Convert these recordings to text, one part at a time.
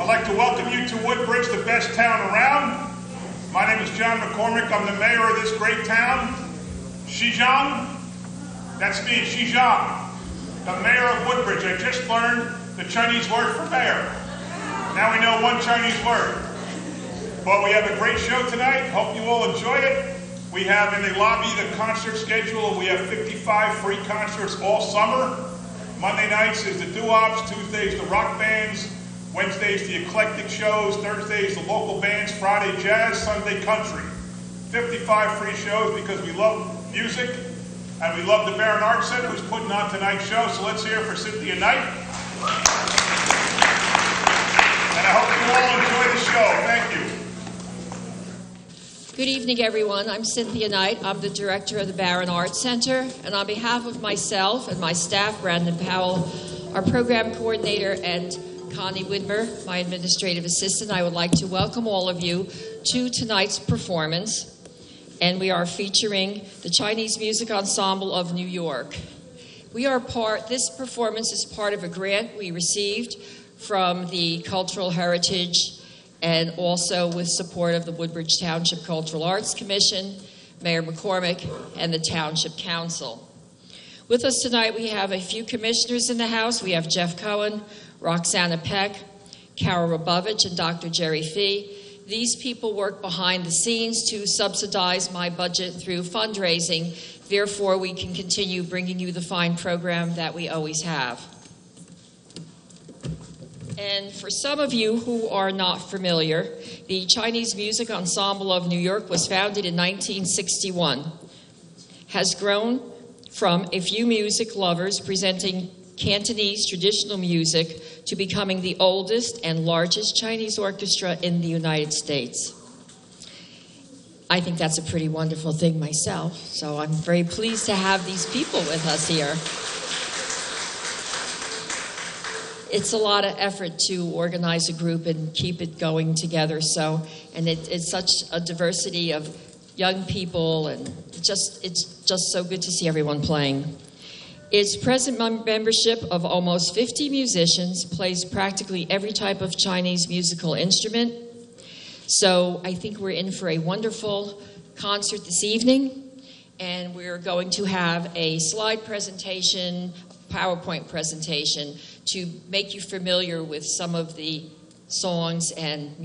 I'd like to welcome you to Woodbridge, the best town around. My name is John McCormick. I'm the mayor of this great town. Xizang, that's me, Xizang, the mayor of Woodbridge. I just learned the Chinese word for mayor. Now we know one Chinese word. But we have a great show tonight. Hope you all enjoy it. We have in the lobby the concert schedule. We have 55 free concerts all summer. Monday nights is the doo-wops, Tuesdays the rock bands, Wednesdays the eclectic shows, Thursdays the local bands, Friday jazz, Sunday country. 55 free shows because we love music and we love the Barron Arts Center who's putting on tonight's show. So let's hear it for Cynthia Knight. And I hope you all enjoy the show. Thank you. Good evening, everyone. I'm Cynthia Knight. I'm the director of the Barron Arts Center. And on behalf of myself and my staff, Brandon Powell, our program coordinator, and Connie Widmer, my administrative assistant, I would like to welcome all of you to tonight's performance. And we are featuring the Chinese Music Ensemble of New York. This performance is part of a grant we received from the Cultural Heritage and also with support of the Woodbridge Township Cultural Arts Commission, Mayor McCormick, and the Township Council. With us tonight, we have a few commissioners in the house. We have Jeff Cohen, Roxana Peck, Carol Rabovich, and Dr. Jerry Fee. These people work behind the scenes to subsidize my budget through fundraising. Therefore, we can continue bringing you the fine program that we always have. And for some of you who are not familiar, the Chinese Music Ensemble of New York was founded in 1961, has grown from a few music lovers presenting Cantonese traditional music to becoming the oldest and largest Chinese orchestra in the United States. I think that's a pretty wonderful thing myself, so I'm very pleased to have these people with us here. It's a lot of effort to organize a group and keep it going together. And it's such a diversity of young people, and it's just so good to see everyone playing. Its present membership of almost 50 musicians plays practically every type of Chinese musical instrument. So I think we're in for a wonderful concert this evening, and we're going to have a slide presentation, PowerPoint presentation, to make you familiar with some of the songs and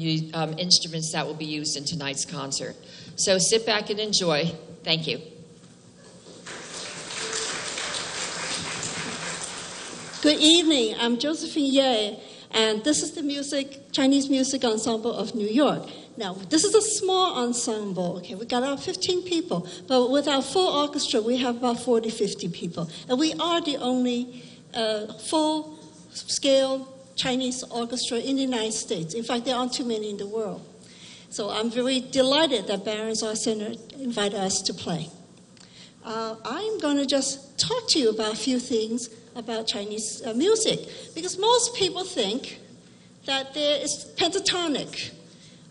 instruments that will be used in tonight's concert. So sit back and enjoy. Thank you. Good evening. I'm Josephine Ye, and this is the Chinese Music Ensemble of New York. Now, this is a small ensemble. Okay, we got about 15 people, but with our full orchestra, we have about 40, 50 people, and we are the only full-scale Chinese orchestra in the United States. In fact, there aren't too many in the world. So I'm very delighted that Barron's Arts Center invited us to play. I'm going to just talk to you about a few things about Chinese music, because most people think that there is pentatonic.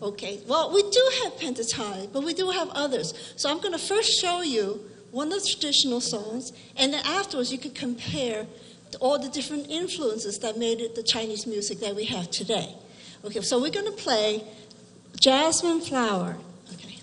Okay, well, we do have pentatonic, but we do have others. So I'm going to first show you one of the traditional songs, and then afterwards you can compare all the different influences that made it the Chinese music that we have today. Okay, so we're going to play Jasmine Flower. Okay.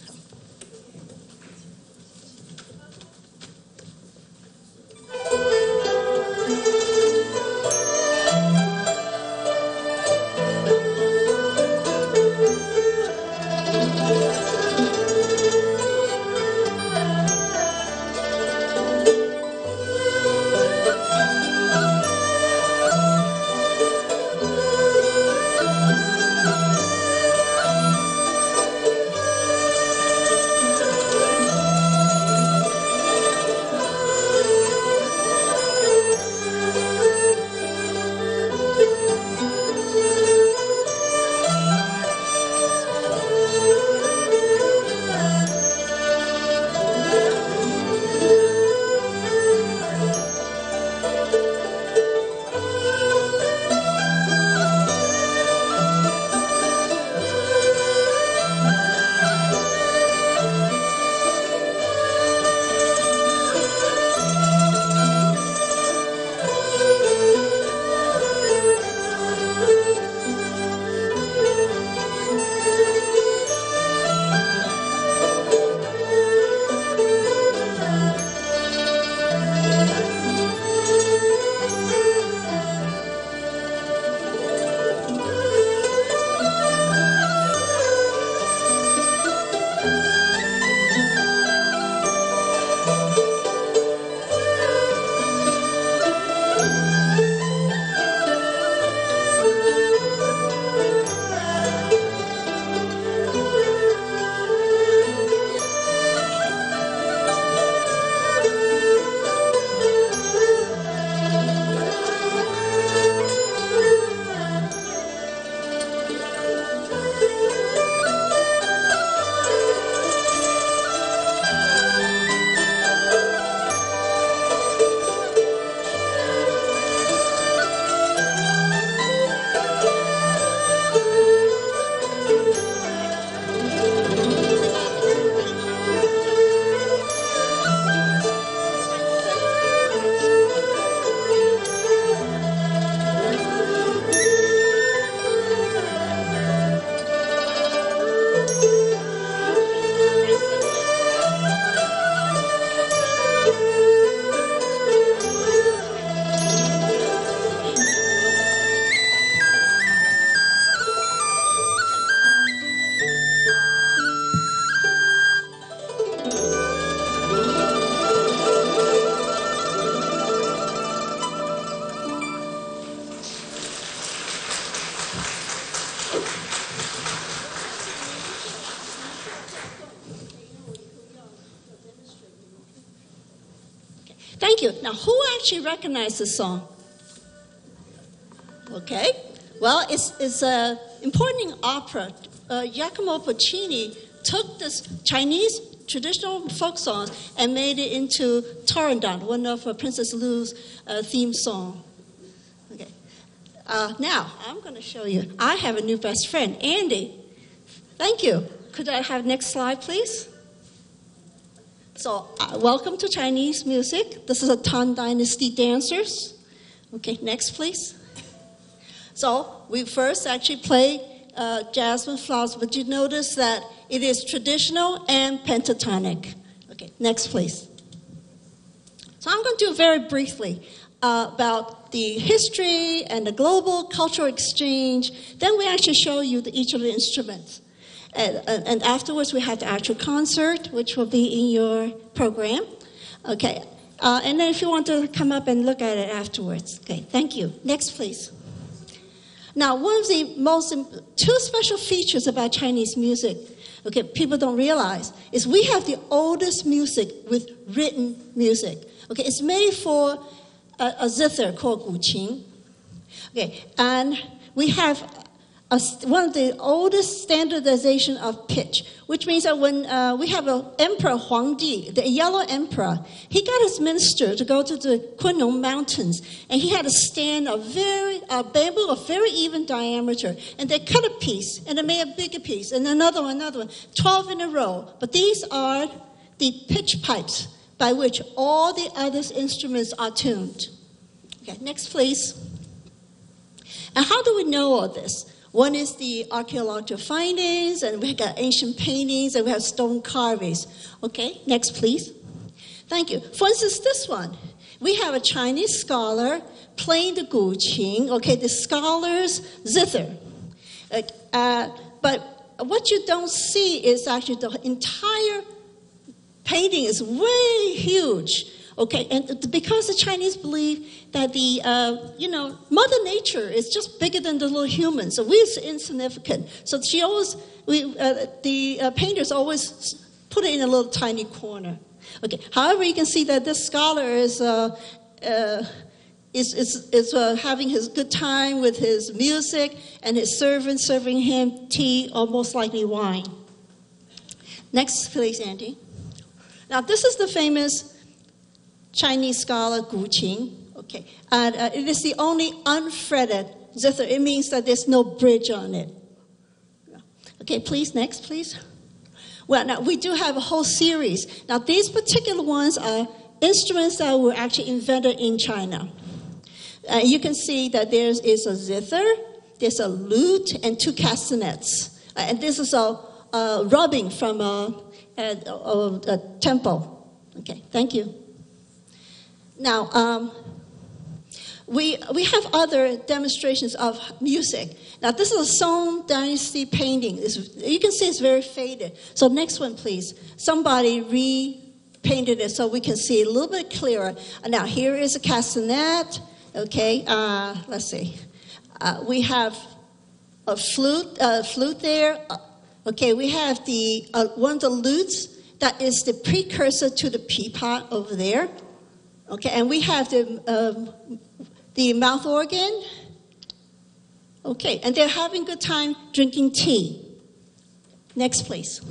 you. Now, who actually recognized this song? Okay. Well, it's an important opera. Giacomo Puccini took this Chinese traditional folk songs and made it into Turandot, one of Princess Lu's theme song. Okay. Now, I'm going to show you. I have a new best friend, Andy. Thank you. Could I have next slide, please? So, welcome to Chinese music. This is a Tang Dynasty dancers. Okay, next, please. So, we first actually play Jasmine Flowers, but you notice that it is traditional and pentatonic. Okay, next, please. So, I'm going to do very briefly about the history and the global cultural exchange. Then we actually show you each of the instruments. And afterwards, we have the actual concert, which will be in your program. Okay. And then if you want to come up and look at it afterwards. Okay, thank you. Next, please. Now, one of the two special features about Chinese music, okay, people don't realize, is we have the oldest music with written music. Okay, it's made for a zither called guqin. Okay, and we have one of the oldest standardization of pitch, which means that when we have an emperor, Huangdi, the yellow emperor, he got his minister to go to the Kunlun mountains, and he had a stand of bamboo of very even diameter, and they cut a piece, and they made a bigger piece, and another one, 12 in a row. But these are the pitch pipes by which all the other instruments are tuned. Okay, next, please. And how do we know all this? One is the archaeological findings, and we've got ancient paintings, and we have stone carvings. Okay, next, please. Thank you. For instance, this one. We have a Chinese scholar playing the guqin, okay, the scholar's zither. But what you don't see is actually the entire painting is way huge. Okay, and because the Chinese believe that the, Mother Nature is just bigger than the little human, so we're insignificant. So the painters always put it in a little tiny corner. Okay, however, you can see that this scholar is having his good time with his music, and his servant serving him tea or most likely wine. Next, please, Andy. Now, this is the famous Chinese scholar guqin. Okay, and it is the only unfretted zither. It means that there's no bridge on it. Okay, please, next, please. Well, now we do have a whole series. Now, these particular ones are instruments that were actually invented in China. You can see that there is a zither, there's a lute, and two castanets. And this is a rubbing from a temple. Okay, thank you. Now, we have other demonstrations of music. Now, this is a Song Dynasty painting. You can see it's very faded. So next one, please. Somebody repainted it so we can see a little bit clearer. Now, here is a castanet. Okay, let's see. We have a flute there. Okay, we have the one of the lutes that is the precursor to the peapod over there. Okay, and we have the mouth organ. Okay, and they're having a good time drinking tea. Next, please.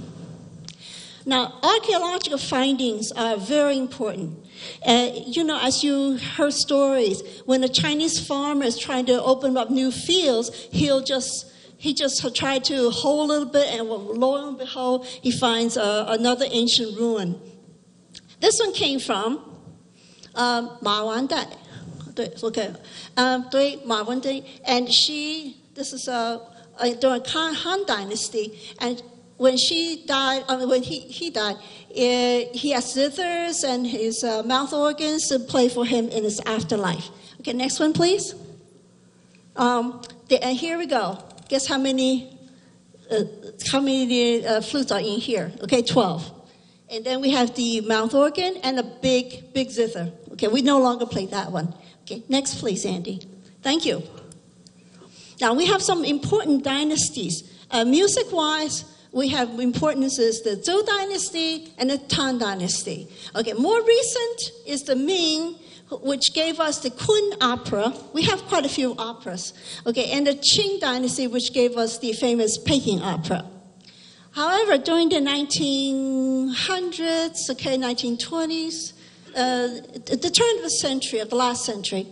Now, archaeological findings are very important. As you heard stories, when a Chinese farmer is trying to open up new fields, he just tried to hold a little bit, and lo and behold, he finds another ancient ruin. This one came from Ma Wandai. Okay. Ma Wandai. And this is during Han Dynasty, and when she died, when he died, he has zithers and his mouth organs to play for him in his afterlife. Okay, next one, please. And here we go. Guess how many flutes are in here? Okay, 12. And then we have the mouth organ and a big zither. Okay, we no longer play that one. Okay, next, please, Andy. Thank you. Now, we have some important dynasties. Music-wise, we have importances, the Zhou dynasty and the Tang dynasty. Okay, more recent is the Ming, which gave us the Kun opera. We have quite a few operas. Okay, and the Qing dynasty, which gave us the famous Peking opera. However, during the 1900s, 1920s, the turn of the century, of the last century,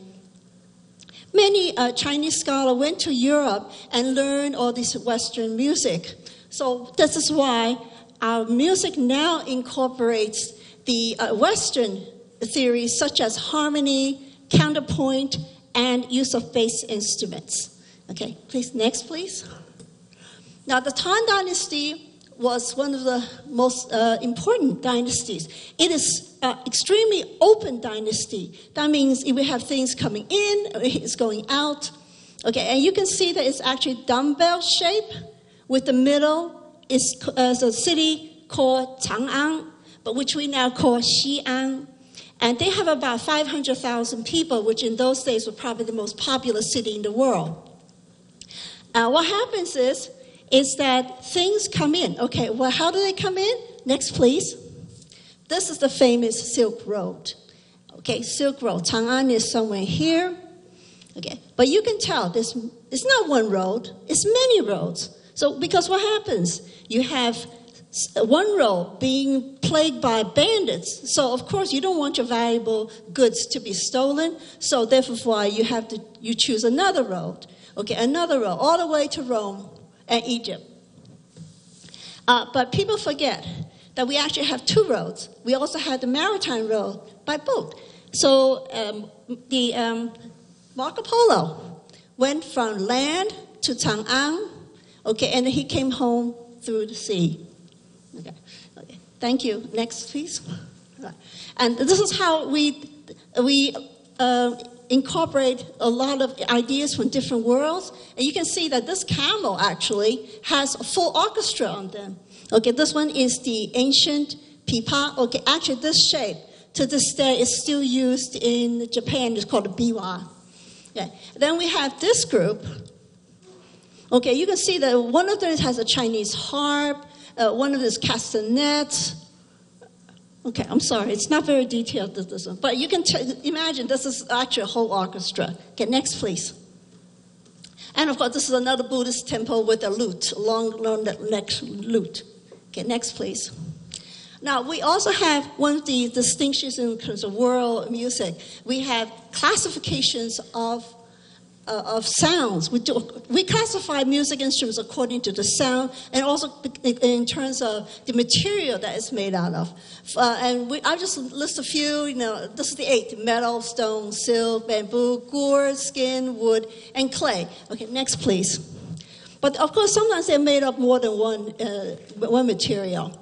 many Chinese scholars went to Europe and learned all this Western music. So this is why our music now incorporates the Western theories such as harmony, counterpoint, and use of bass instruments. Okay, please, next, please. Now, the Tang dynasty was one of the most important dynasties. It is extremely open dynasty. That means if we have things coming in, it's going out. Okay, and you can see that it's actually dumbbell shape. With the middle is a city called Chang'an, but which we now call Xi'an. And they have about 500,000 people, which in those days were probably the most popular city in the world. What happens is that things come in. Okay, well, how do they come in? Next, please. This is the famous Silk Road. Okay, Silk Road. Chang'an is somewhere here. Okay, but you can tell it's not one road, it's many roads. So, because what happens? You have one road being plagued by bandits. So, of course, you don't want your valuable goods to be stolen. So, therefore, you choose another road. Okay, another road, all the way to Rome and Egypt. But people forget that we actually have two roads. We also have the maritime road by boat. So Marco Polo went from land to Chang'an, okay, and he came home through the sea. Okay. Thank you. Next, please. And this is how we incorporate a lot of ideas from different worlds. And you can see that this camel actually has a full orchestra on them. Okay, this one is the ancient pipa. Okay, actually this shape to this day is still used in Japan. It's called a biwa. Yeah. Then we have this group. Okay, you can see that one of them has a Chinese harp, one of them is castanets. Okay, I'm sorry, it's not very detailed, this one. But you can imagine this is actually a whole orchestra. Okay, next, please. And of course, this is another Buddhist temple with a lute, long neck lute. Okay, next, please. Now, we also have one of the distinctions in terms of world music. We have classifications of sounds. We classify music instruments according to the sound and also in terms of the material that it's made out of. I'll just list a few. This is the 8: metal, stone, silk, bamboo, gourd, skin, wood, and clay. Okay, next, please. But of course, sometimes they're made of more than one material.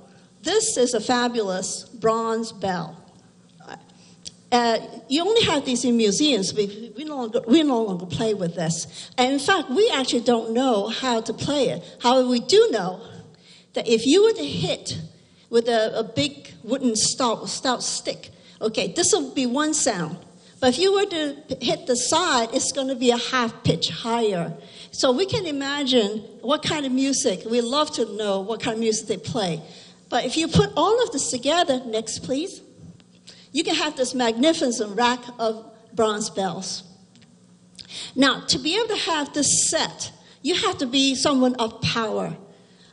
This is a fabulous bronze bell. You only have these in museums. We no longer play with this. And in fact, we actually don't know how to play it. However, we do know that if you were to hit with a big wooden stout stick, okay, this will be one sound. But if you were to hit the side, it's going to be a half pitch higher. So we can imagine what kind of music. We love to know what kind of music they play. But if you put all of this together, next, please. You can have this magnificent rack of bronze bells. Now, to be able to have this set, you have to be someone of power.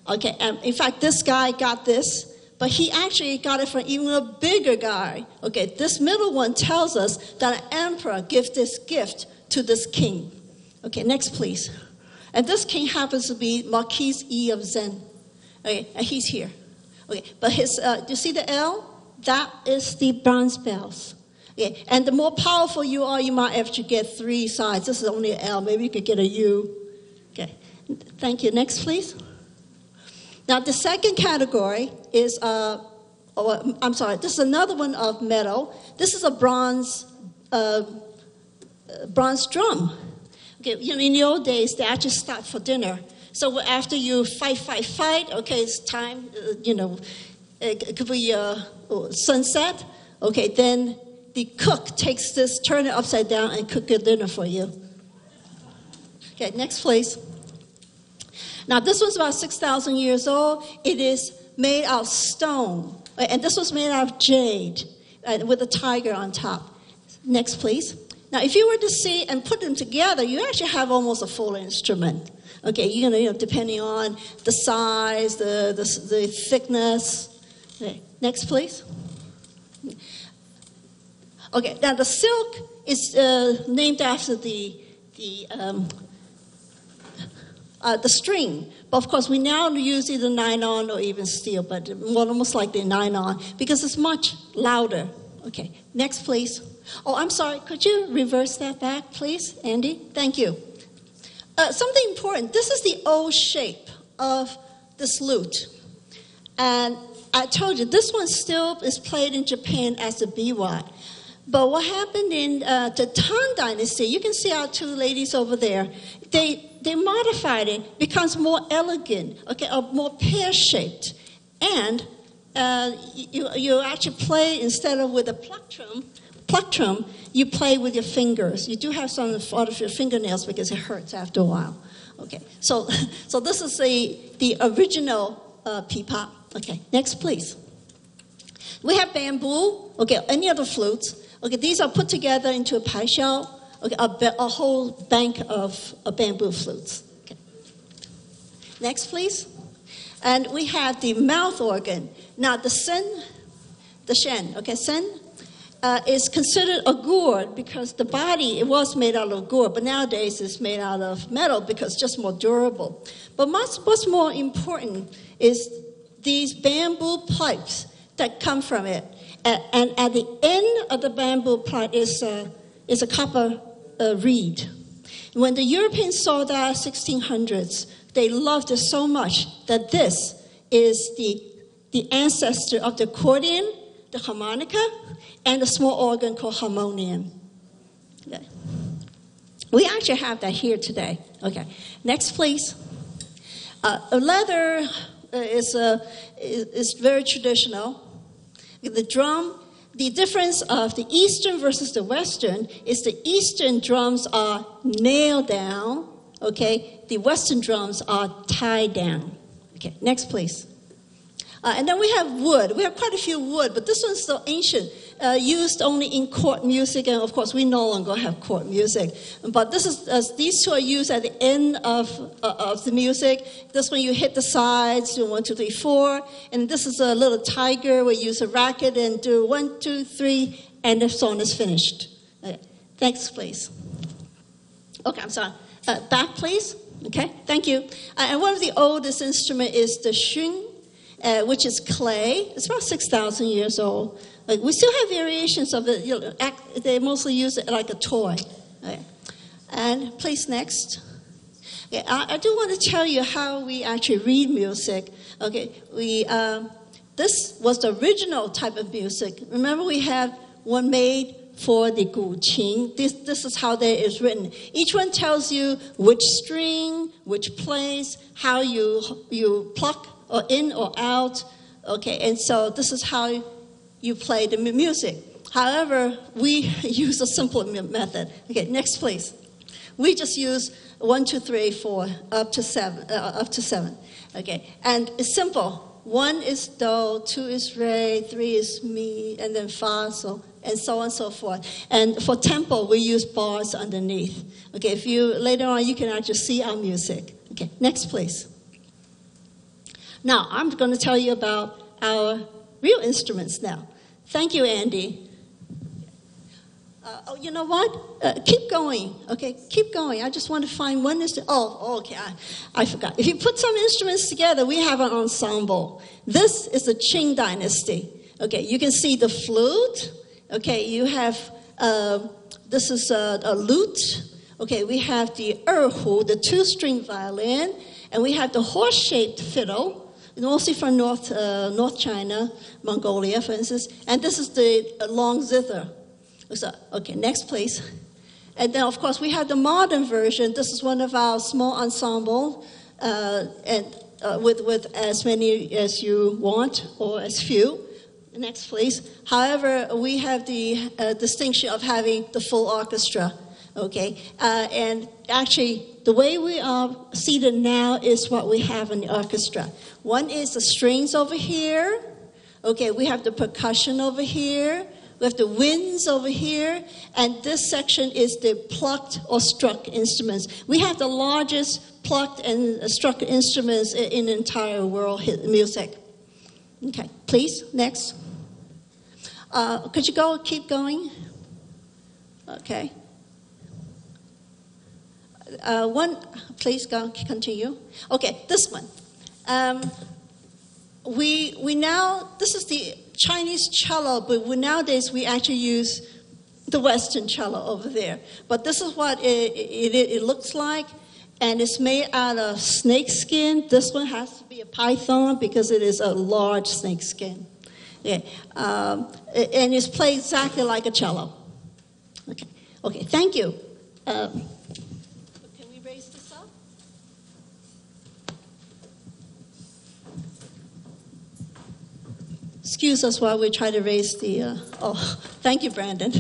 Okay, and in fact, this guy got this, but he actually got it from even a bigger guy. Okay, this middle one tells us that an emperor gives this gift to this king. Okay, next, please. And this king happens to be Marquis Yi of Zen. Okay, and he's here. Okay, but his, you see the L? That is the bronze bells. Okay. And the more powerful you are, you might actually get 3 sides. This is only an L. Maybe you could get a U. Okay. Thank you. Next, please. Now, the second category is, this is another one of metal. This is a bronze drum. Okay. In the old days, they actually start for dinner. So after you fight, okay, it's time, it could be sunset. Okay, then the cook takes this, turn it upside down, and cook your dinner for you. Okay, next, please. Now, this one's about 6,000 years old. It is made out of stone. And this was made out of jade with a tiger on top. Next, please. Now, if you were to see and put them together, you actually have almost a full instrument. Okay, you're gonna, depending on the size, the thickness. Okay. Next, please. Okay, now the silk is named after the string. But of course, we now use either nylon or even steel, but almost like the nylon because it's much louder. Okay, next, please. Oh, I'm sorry. Could you reverse that back, please, Andy? Thank you. Something important. This is the old shape of this lute. And I told you, this one still is played in Japan as a biwa. But what happened in the Tang Dynasty, you can see our two ladies over there, they modified it, becomes more elegant, okay, or more pear-shaped. And you actually play, instead of with a plectrum, you play with your fingers. You do have some out of your fingernails because it hurts after a while. Okay, so this is the original pipa. Okay, next, please. We have bamboo. Okay, any other flutes. Okay, these are put together into a paishao. Okay, a whole bank of bamboo flutes. Okay. Next, please. And we have the mouth organ. Now, the shen, okay, sen is considered a gourd because the body, it was made out of gourd, but nowadays it's made out of metal because it's just more durable. But what's more important is these bamboo pipes that come from it. And at the end of the bamboo pipe is a copper reed. When the Europeans saw that 1600s, they loved it so much that this is the ancestor of the accordion, the harmonica, and the small organ called harmonium. Okay. We actually have that here today. Okay, next, please. Leather is very traditional. The drum, the difference of the Eastern versus the Western is the Eastern drums are nailed down, okay? The Western drums are tied down. Okay, next, please. And then we have wood. We have quite a few wood, but this one's still ancient, used only in court music, and of course we no longer have court music. But this is these two are used at the end of the music. This one you hit the sides, do 1, 2, 3, 4, and this is a little tiger. We use a racket and do 1, 2, 3, and the song is finished. Okay. Thanks, please. Okay, I'm sorry. Back, please. Okay, thank you. And one of the oldest instruments is the shun, which is clay. It's about 6,000 years old. We still have variations of it. They mostly use it like a toy. Okay. And please, next. Okay, I do want to tell you how we actually read music. Okay, this was the original type of music. Remember, we have one made for the guqin. This is how that is written. Each one tells you which string, which place, how you pluck or in or out. Okay, and so this is how you play the music. However, we use a simpler method. Okay, next, please. We just use 1, 2, 3, 4, up to 7. Okay, and it's simple. 1 is do, 2 is re, 3 is mi, and then fa, so, and so on and so forth. And for tempo, we use bars underneath. Okay, if you later on, you can actually see our music. Okay, next, please. Now, I'm going to tell you about our real instruments now. Thank you, Andy. Oh, you know what? Keep going, okay? Keep going. I just want to find one instrument. Oh, okay, I forgot. If you put some instruments together, we have an ensemble. This is the Qing Dynasty. Okay, you can see the flute. Okay, you have, this is a lute. Okay, we have the erhu, the 2-string violin, and we have the horse-shaped fiddle, mostly from North China, Mongolia, for instance. And this is the long zither. So, okay, next, please. And then, of course, we have the modern version. This is one of our small ensemble, and with as many as you want or as few. Next, please. However, we have the distinction of having the full orchestra. Okay, and actually, the way we are seated now is what we have in the orchestra. One is the strings over here. Okay, we have the percussion over here. We have the winds over here. And this section is the plucked or struck instruments. We have the largest plucked and struck instruments in the entire world music. Okay, please, next. Could you keep going? Okay. Please continue. Okay, this one. We now, this is the Chinese cello, but nowadays we actually use the Western cello over there. But this is what it looks like, and it's made out of snake skin. This one has to be a python because it is a large snake skin. Yeah. And it's played exactly like a cello. Okay, thank you. Can we raise this up? Excuse us while we try to raise the... thank you, Brandon.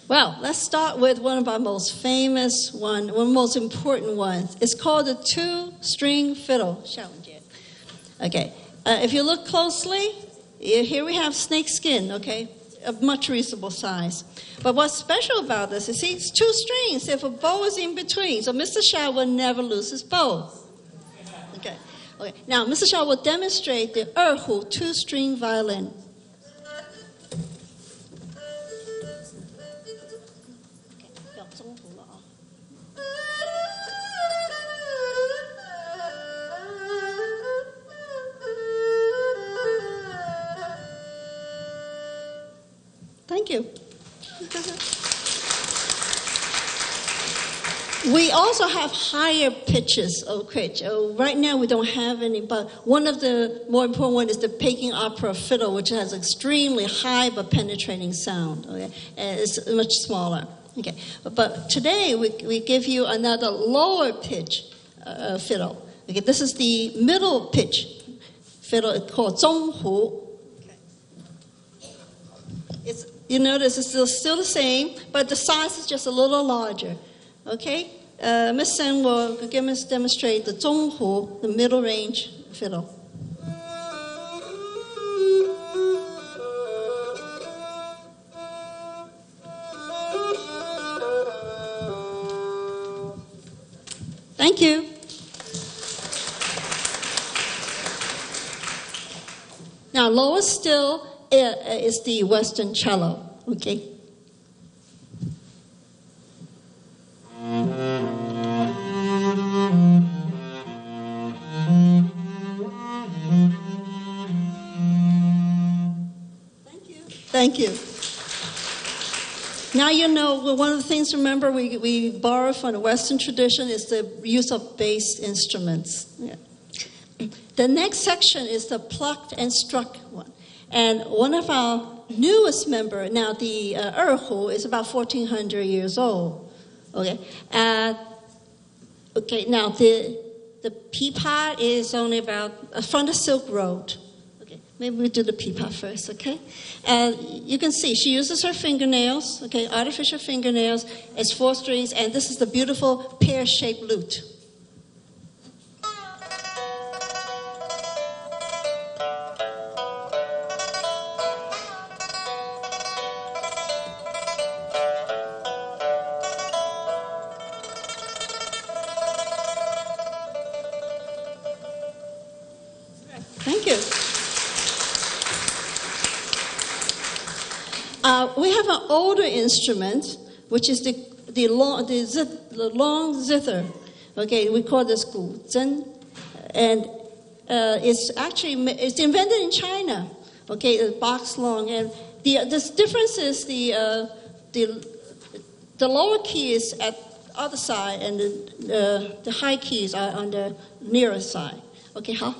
Well, let's start with one of our most famous one of the most important ones. It's called the two-string fiddle. Okay, if you look closely, here we have snake skin, okay, of much reasonable size. But what's special about this is, see, it's two strings. If a bow is in between, so Mr. Shao will never lose his bow. Okay. Now, Mr. Shao will demonstrate the erhu two-string violin. Thank you. We also have higher pitches of pitch. Right now we don't have any, but one of the more important ones is the Peking opera fiddle, which has extremely high but penetrating sound. Okay, and it's much smaller. Okay, but today we give you another lower pitch fiddle. Okay, this is the middle pitch fiddle. It's called zhonghu. You notice it's still the same, but the size is just a little larger. Okay? Ms. Sen will demonstrate the zhonghu, the middle range fiddle. Thank you. Now, lower still is the Western cello, okay? Thank you. Now you know, one of the things, remember, we borrow from the Western tradition is the use of bass instruments. Yeah. The next section is the plucked and struck one. And one of our newest members, now the erhu, is about 1,400 years old. Okay. Okay. Now the pipa is only about from the Silk Road. Okay. Maybe we do the pipa first. Okay. And you can see she uses her fingernails. Okay. Artificial fingernails. It's 4 strings, and this is the beautiful pear-shaped lute. Thank you. We have an older instrument, which is the long zither. Okay, we call this gu zhen, and it's invented in China. Okay, it's box long, and the difference is the lower key is at the other side, and the high keys are on the nearer side. Okay, how?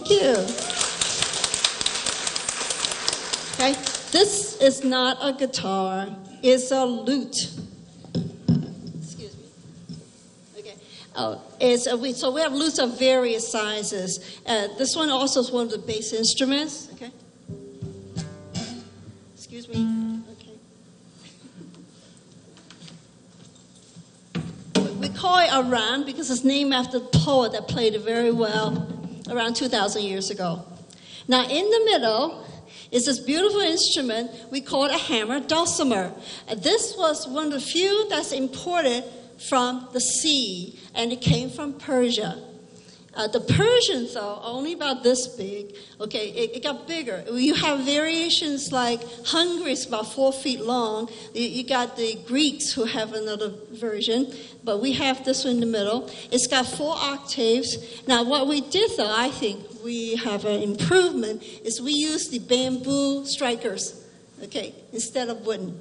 Thank you. Okay, this is not a guitar, it's a lute. Excuse me. Okay. So we have lutes of various sizes. This one also is one of the bass instruments. Okay. Excuse me. Okay. We call it a ram because it's named after the poet that played it very well around 2,000 years ago. Now, in the middle is this beautiful instrument we call it a hammer dulcimer. This was one of the few that's imported from the sea, and it came from Persia. The Persians, though, are only about this big. Okay, it got bigger. You have variations like Hungary is about 4 feet long. You got the Greeks who have another version, but we have this one in the middle. It's got 4 octaves. Now, what we did, though, I think we have an improvement, is we use the bamboo strikers, okay, instead of wooden.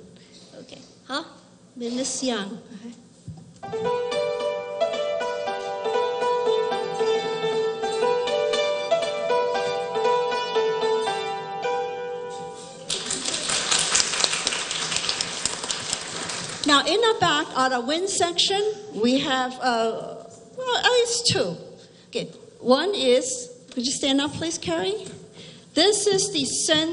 Okay, huh? Miss Young. Now, in the back, on the wind section, we have, at least 2. Okay, one is, could you stand up, please, Carrie? This is the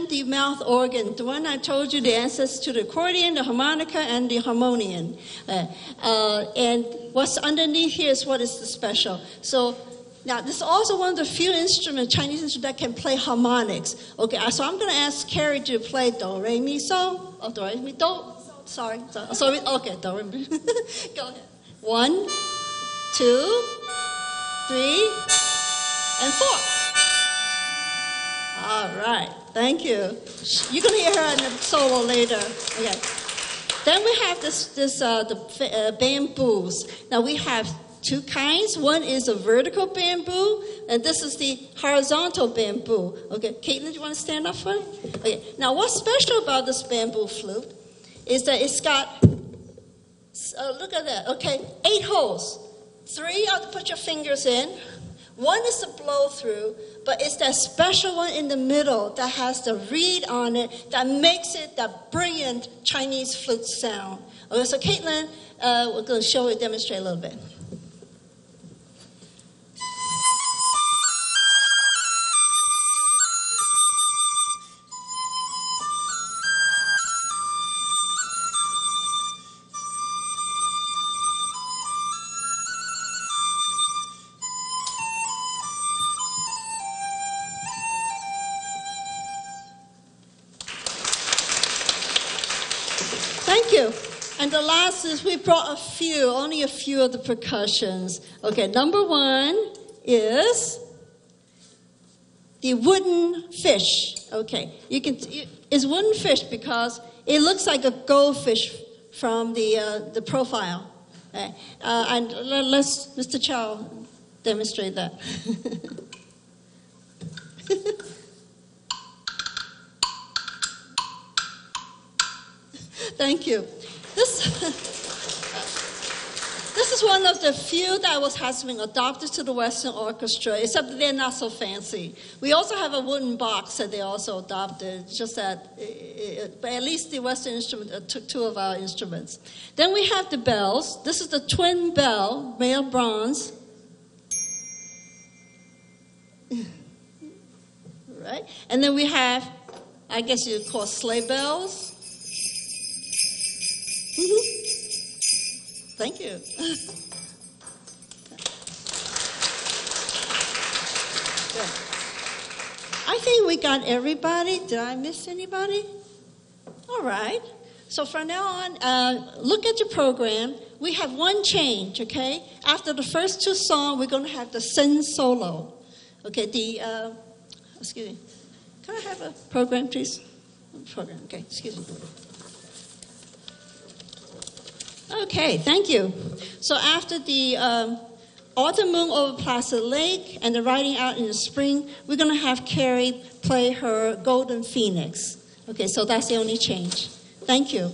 the mouth organ, the one I told you, the ancestor to the accordion, the harmonica, and the harmonium. And what's underneath here is what is the special. So, now, this is also one of the few instruments, Chinese instruments, that can play harmonics. Okay, so I'm going to ask Carrie to play do, re, mi, so. Oh, do, re, mi, do. Sorry. Okay, do, re, mi. Go ahead. 1, 2, 3, and 4. All right, thank you. You're going to hear her in the solo later. Okay. Then we have the bamboos. Now we have 2 kinds. One is a vertical bamboo, and this is the horizontal bamboo. Okay, Caitlin, do you want to stand up for it? Okay. Now, what's special about this bamboo flute is that it's got, look at that. Okay, 8 holes. 3 are to put your fingers in. 1 is to blow through, but it's that special one in the middle that has the reed on it that makes it that brilliant Chinese flute sound. Okay, so Caitlin, we're going to demonstrate a little bit. Thank you. And the last is we brought only a few of the percussions. Okay, number 1 is the wooden fish. Okay, it's wooden fish because it looks like a goldfish from the profile. Okay. And let's Mr. Chow demonstrate that. Thank you. This is one of the few that has been adopted to the Western Orchestra, except that they're not so fancy. We also have a wooden box that they also adopted, just that, but at least the Western instrument took 2 of our instruments. Then we have the bells. This is the twin bell, male bronze. Right? And then we have, I guess you'd call sleigh bells. Thank you. Good. I think we got everybody. Did I miss anybody? All right. So from now on, look at your program. We have 1 change, okay? After the first 2 songs, we're going to have the sing solo. Okay, excuse me. Can I have a program, please? Program, okay, excuse me. Okay, thank you. So after the Autumn Moon over Placid Lake and the Riding Out in the Spring, we're going to have Carrie play her Golden Phoenix. Okay, so that's the only change. Thank you.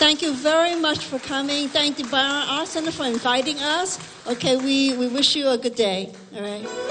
thank you very much for coming. Thank the Barron Arts Center for inviting us. Okay, we wish you a good day. All right.